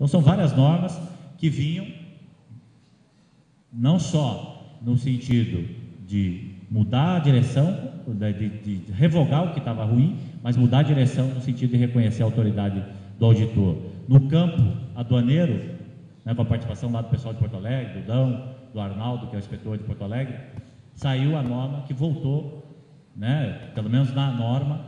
Então, são várias normas que vinham não só no sentido de mudar a direção, de revogar o que estava ruim, mas mudar a direção no sentido de reconhecer a autoridade do auditor. No campo aduaneiro, né, com a participação lá do pessoal de Porto Alegre, do Dão, do Arnaldo, que é o inspetor de Porto Alegre, saiu a norma que voltou, né, pelo menos na norma,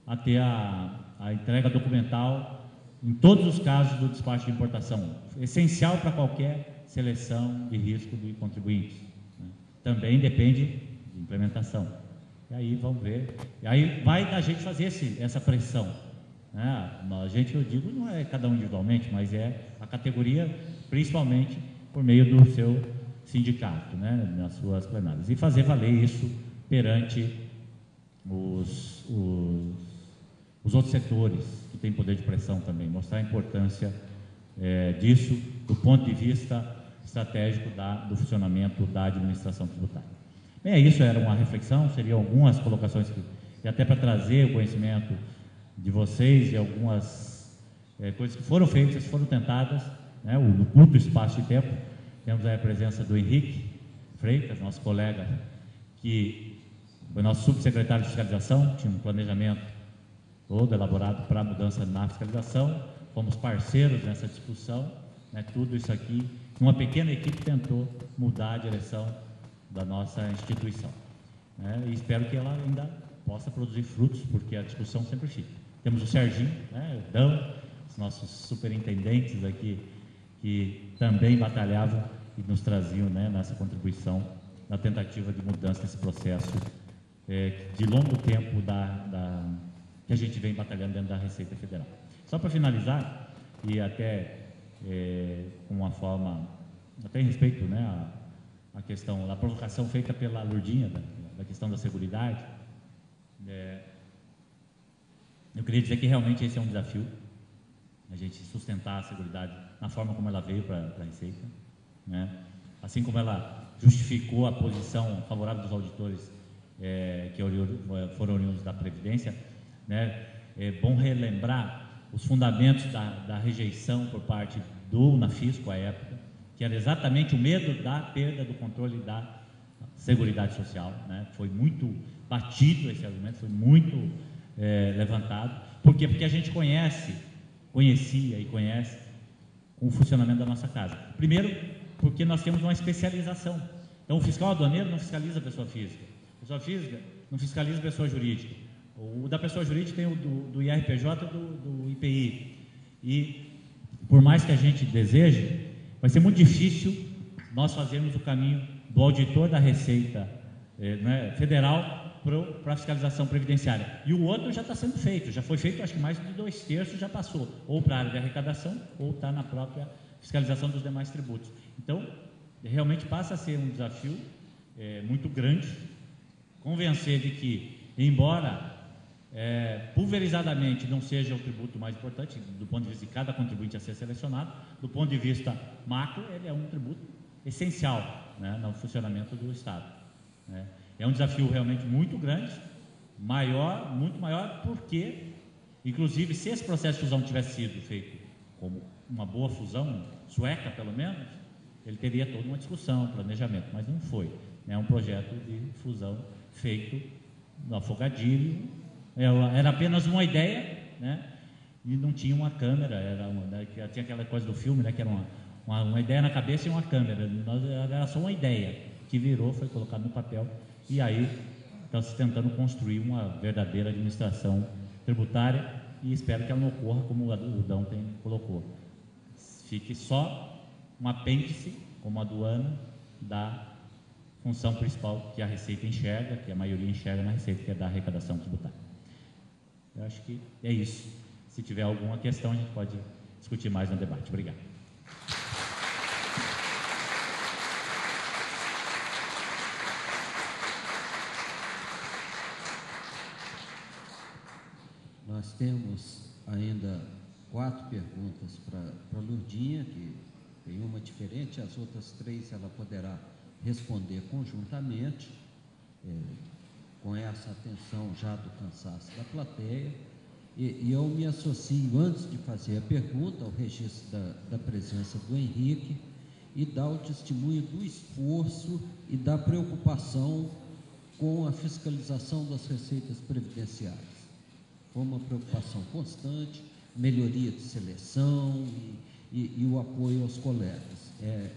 a ter a entrega documental em todos os casos do despacho de importação, essencial para qualquer seleção de risco de contribuintes, né. Também depende de implementação. E aí vamos ver. E aí vai da gente fazer essa pressão, né? A gente, eu digo, não é cada um individualmente, mas é a categoria, principalmente por meio do seu sindicato, né, nas suas plenárias. E fazer valer isso perante os outros setores que têm poder de pressão também, mostrar a importância disso do ponto de vista estratégico do funcionamento da administração tributária. Bem, isso era uma reflexão, seriam algumas colocações que até para trazer o conhecimento de vocês e algumas coisas que foram feitas, foram tentadas, né, no curto espaço de tempo. Temos aí a presença do Henrique Freitas, nosso colega, que foi nosso subsecretário de fiscalização, tinha um planejamento todo elaborado para a mudança na fiscalização, fomos parceiros nessa discussão, né, tudo isso aqui, uma pequena equipe tentou mudar a direção da nossa instituição, né, e espero que ela ainda possa produzir frutos, porque a discussão sempre fica. Temos o Serginho, né, o Dão, os nossos superintendentes aqui, que também batalhavam e nos traziam, né, nessa contribuição, na tentativa de mudança nesse processo de longo tempo que a gente vem batalhando dentro da Receita Federal. Só para finalizar, e até com uma forma, até em respeito, né, a questão, a provocação feita pela Lourdinha, da questão da seguridade, eu queria dizer que realmente esse é um desafio, a gente sustentar a seguridade na forma como ela veio para a Receita, né? Assim como ela justificou a posição favorável dos auditores que foram oriundos da Previdência, né? É bom relembrar os fundamentos da rejeição por parte do Unafisco à época, que era exatamente o medo da perda do controle da Seguridade Social, né? Foi muito batido esse argumento, foi muito levantado. Por quê? Porque a gente conhecia e conhece o funcionamento da nossa casa. Primeiro, porque nós temos uma especialização. Então, o fiscal aduaneiro não fiscaliza a pessoa física. A pessoa física não fiscaliza a pessoa jurídica. O da pessoa jurídica tem o do IRPJ e do IPI. E, por mais que a gente deseje, vai ser muito difícil nós fazermos o caminho do auditor da Receita né, Federal para a fiscalização previdenciária. E o outro já está sendo feito, já foi feito, acho que mais de 2/3 já passou, ou para a área de arrecadação, ou está na própria fiscalização dos demais tributos. Então, realmente passa a ser um desafio muito grande, convencer de que, embora pulverizadamente não seja o tributo mais importante, do ponto de vista de cada contribuinte a ser selecionado, do ponto de vista macro, ele é um tributo essencial, né, no funcionamento do Estado, né. É um desafio realmente muito grande, muito maior, porque, inclusive, se esse processo de fusão tivesse sido feito como uma boa fusão, sueca pelo menos, ele teria toda uma discussão, planejamento, mas não foi. É um projeto de fusão feito no afogadilho, era apenas uma ideia, né, e não tinha uma câmera, tinha aquela coisa do filme, né, que era uma ideia na cabeça e uma câmera, era só uma ideia, que virou, foi colocado no papel. E aí está se tentando construir uma verdadeira administração tributária e espero que ela não ocorra como o Dão colocou. Fique só um apêndice, como a aduana, da função principal que a Receita enxerga, que a maioria enxerga na Receita, que é da arrecadação tributária. Eu acho que é isso. Se tiver alguma questão, a gente pode discutir mais no debate. Obrigado. Nós temos ainda 4 perguntas para a Lourdinha, que tem uma diferente, as outras 3 ela poderá responder conjuntamente, com essa atenção já do cansaço da plateia. E eu me associo, antes de fazer a pergunta, ao registro da presença do Henrique e dar o testemunho do esforço e da preocupação com a fiscalização das receitas previdenciárias. Foi uma preocupação constante, melhoria de seleção e o apoio aos colegas.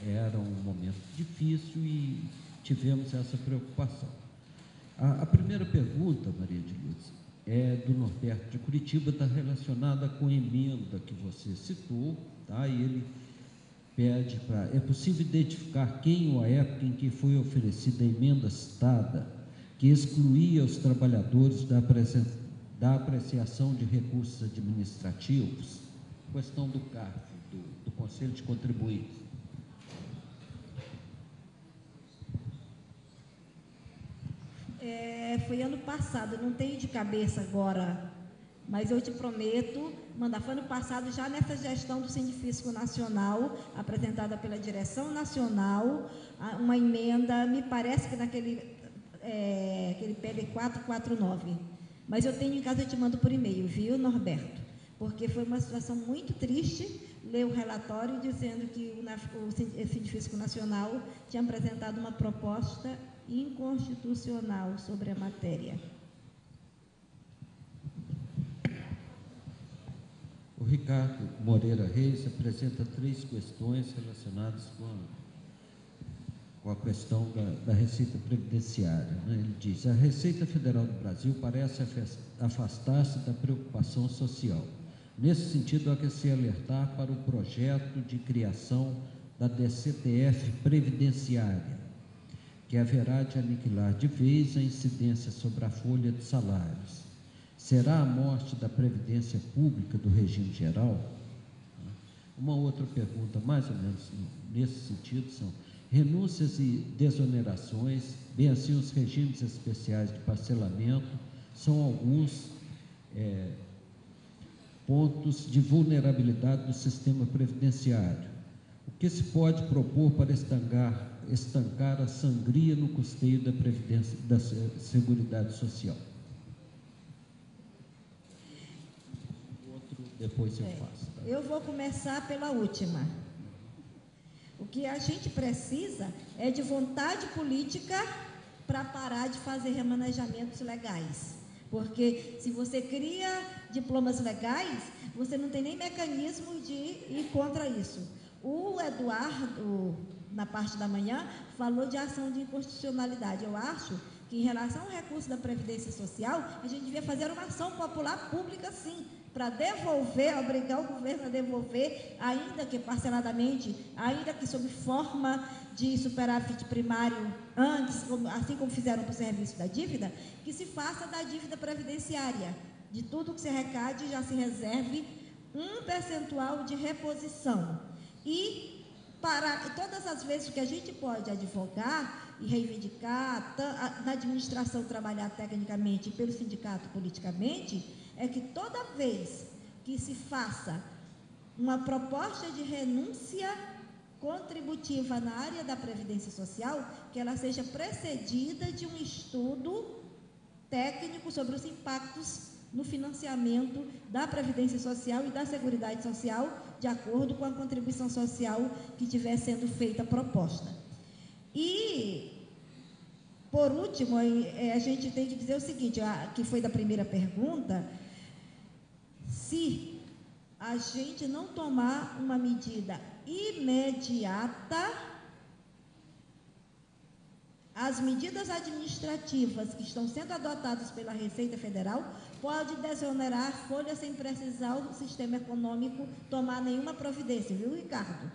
Era um momento difícil e tivemos essa preocupação. A primeira pergunta, Maria de Luz, é do Norberto de Curitiba, está relacionada com a emenda que você citou, tá? E ele pede para... É possível identificar quem ou a época em que foi oferecida a emenda citada, que excluía os trabalhadores da apreciação de recursos administrativos? Questão do CARF, do Conselho de Contribuintes. Foi ano passado, não tenho de cabeça agora, mas eu te prometo mandar. Foi ano passado, já nessa gestão do Sindifisco Nacional, apresentada pela Direção Nacional, uma emenda, me parece que naquele aquele PL 449. Mas eu tenho em casa, eu te mando por e-mail, viu, Norberto? Porque foi uma situação muito triste ler o relatório dizendo que o Sindifisco Nacional tinha apresentado uma proposta inconstitucional sobre a matéria. O Ricardo Moreira Reis apresenta 3 questões relacionadas com a questão da Receita Previdenciária, né? Ele diz: a Receita Federal do Brasil parece afastar-se da preocupação social. Nesse sentido, há que se alertar para o projeto de criação da DCTF Previdenciária, que haverá de aniquilar de vez a incidência sobre a folha de salários. Será a morte da Previdência Pública do regime geral? Uma outra pergunta, mais ou menos nesse sentido, são: renúncias e desonerações, bem assim os regimes especiais de parcelamento, são alguns pontos de vulnerabilidade do sistema previdenciário. O que se pode propor para estancar a sangria no custeio da Previdência, da Seguridade Social? Depois eu faço. Tá? Eu vou começar pela última. O que a gente precisa é de vontade política para parar de fazer remanejamentos legais. Porque se você cria diplomas legais, você não tem nem mecanismo de ir contra isso. O Eduardo, na parte da manhã, falou de ação de inconstitucionalidade. Eu acho que, em relação ao recurso da Previdência Social, a gente devia fazer uma ação popular pública, sim, para devolver, obrigar o governo a devolver, ainda que parceladamente, ainda que sob forma de superávit primário, antes, assim como fizeram para o serviço da dívida, que se faça da dívida previdenciária. De tudo que se arrecade, já se reserve um percentual de reposição. E para todas as vezes que a gente pode advogar e reivindicar, na administração trabalhar tecnicamente e pelo sindicato politicamente, é que toda vez que se faça uma proposta de renúncia contributiva na área da Previdência Social, que ela seja precedida de um estudo técnico sobre os impactos no financiamento da Previdência Social e da Seguridade Social, de acordo com a contribuição social que estiver sendo feita a proposta. E, por último, a gente tem que dizer o seguinte, que foi da primeira pergunta: se a gente não tomar uma medida imediata, as medidas administrativas que estão sendo adotadas pela Receita Federal podem desonerar folha sem precisar o sistema econômico tomar nenhuma providência, viu, Ricardo?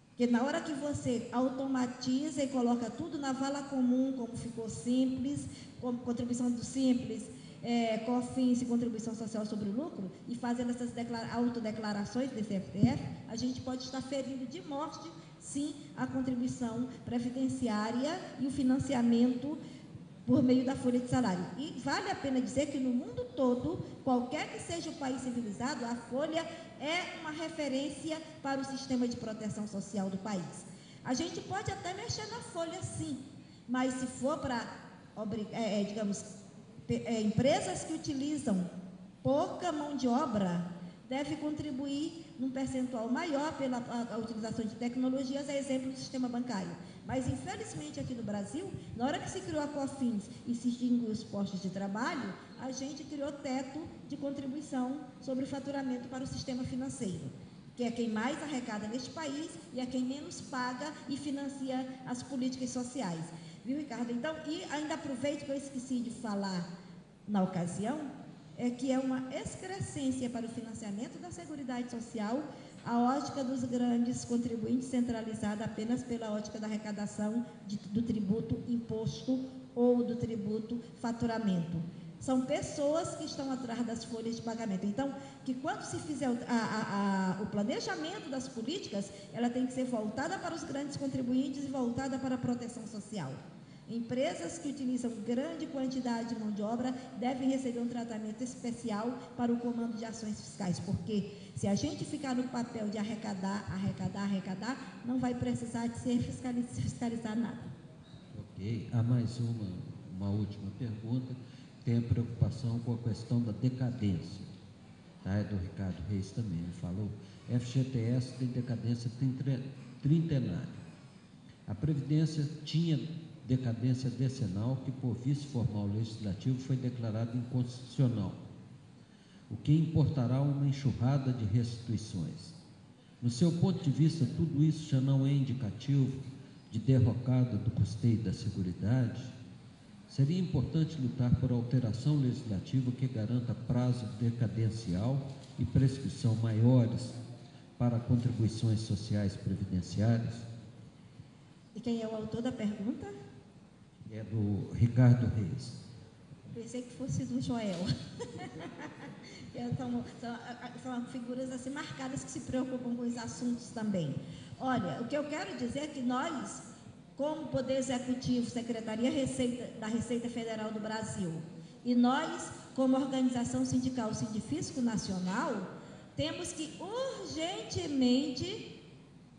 Porque na hora que você automatiza e coloca tudo na vala comum, como ficou simples, como contribuição do simples, COFINS e contribuição social sobre o lucro, e fazendo essas autodeclarações desse FTF, a gente pode estar ferindo de morte, sim, a contribuição previdenciária e o financiamento por meio da folha de salário. E vale a pena dizer que no mundo todo, qualquer que seja o país civilizado, a folha é uma referência para o sistema de proteção social do país. A gente pode até mexer na folha, sim, mas se for para, digamos, empresas que utilizam pouca mão de obra deve contribuir num percentual maior pela a utilização de tecnologias, a exemplo do sistema bancário. Mas, infelizmente, aqui no Brasil, na hora que se criou a COFINS e se extinguiu os postos de trabalho, a gente criou teto de contribuição sobre o faturamento para o sistema financeiro, que é quem mais arrecada neste país e é quem menos paga e financia as políticas sociais. Viu, Ricardo? Então, e ainda aproveito que eu esqueci de falar na ocasião, é que é uma excrescência para o financiamento da Seguridade Social a ótica dos grandes contribuintes centralizada apenas pela ótica da arrecadação do tributo imposto ou do tributo faturamento. São pessoas que estão atrás das folhas de pagamento. Então, que quando se fizer o planejamento das políticas, ela tem que ser voltada para os grandes contribuintes e voltada para a proteção social. Empresas que utilizam grande quantidade de mão de obra devem receber um tratamento especial para o comando de ações fiscais, porque se a gente ficar no papel de arrecadar, não vai precisar de ser fiscalizar nada. Ok. Há mais uma última pergunta. Tem a preocupação com a questão da decadência. Tá? É do Ricardo Reis também. Ele falou: FGTS tem decadência trintenária. A Previdência tinha decadência decenal que, por vício formal legislativo, foi declarado inconstitucional, o que importará uma enxurrada de restituições. No seu ponto de vista, tudo isso já não é indicativo de derrocada do custeio da Seguridade? Seria importante lutar por alteração legislativa que garanta prazo decadencial e prescrição maiores para contribuições sociais previdenciárias? E quem é o autor da pergunta? É do Ricardo Reis. Pensei que fosse do Joel. São figuras assim marcadas que se preocupam com os assuntos também. Olha, o que eu quero dizer é que nós, como Poder Executivo, Secretaria da Receita Federal do Brasil, e nós, como organização sindical Sindifisco Nacional, temos que urgentemente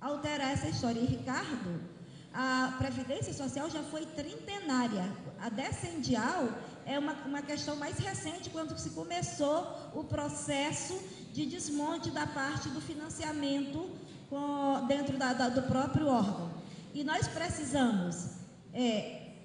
alterar essa história. E, Ricardo, a Previdência Social já foi trintenária. A decendial é uma questão mais recente, quando se começou o processo de desmonte da parte do financiamento dentro do próprio órgão. E nós precisamos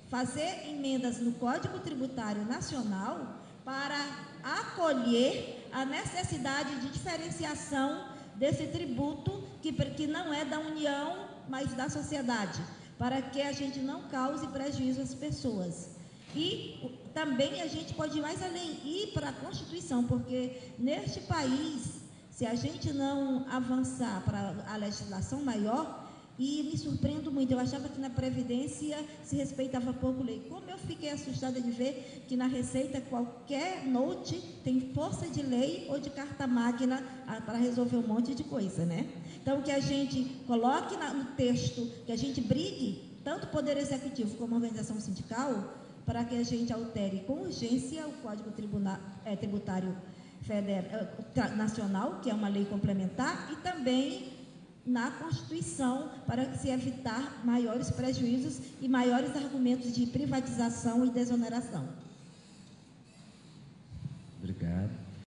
fazer emendas no Código Tributário Nacional para acolher a necessidade de diferenciação desse tributo que não é da União, mas da sociedade, para que a gente não cause prejuízo às pessoas. E também a gente pode ir mais além, ir para a Constituição, porque neste país, se a gente não avançar para a legislação maior, e me surpreendo muito, eu achava que na Previdência se respeitava pouco lei. Como eu fiquei assustada de ver que na Receita qualquer note tem força de lei ou de carta magna para resolver um monte de coisa, né? Então, que a gente coloque no texto, que a gente brigue, tanto o Poder Executivo como a organização sindical, para que a gente altere com urgência o Código Tributário Nacional, que é uma lei complementar, e também na Constituição, para se evitar maiores prejuízos e maiores argumentos de privatização e desoneração. Obrigado.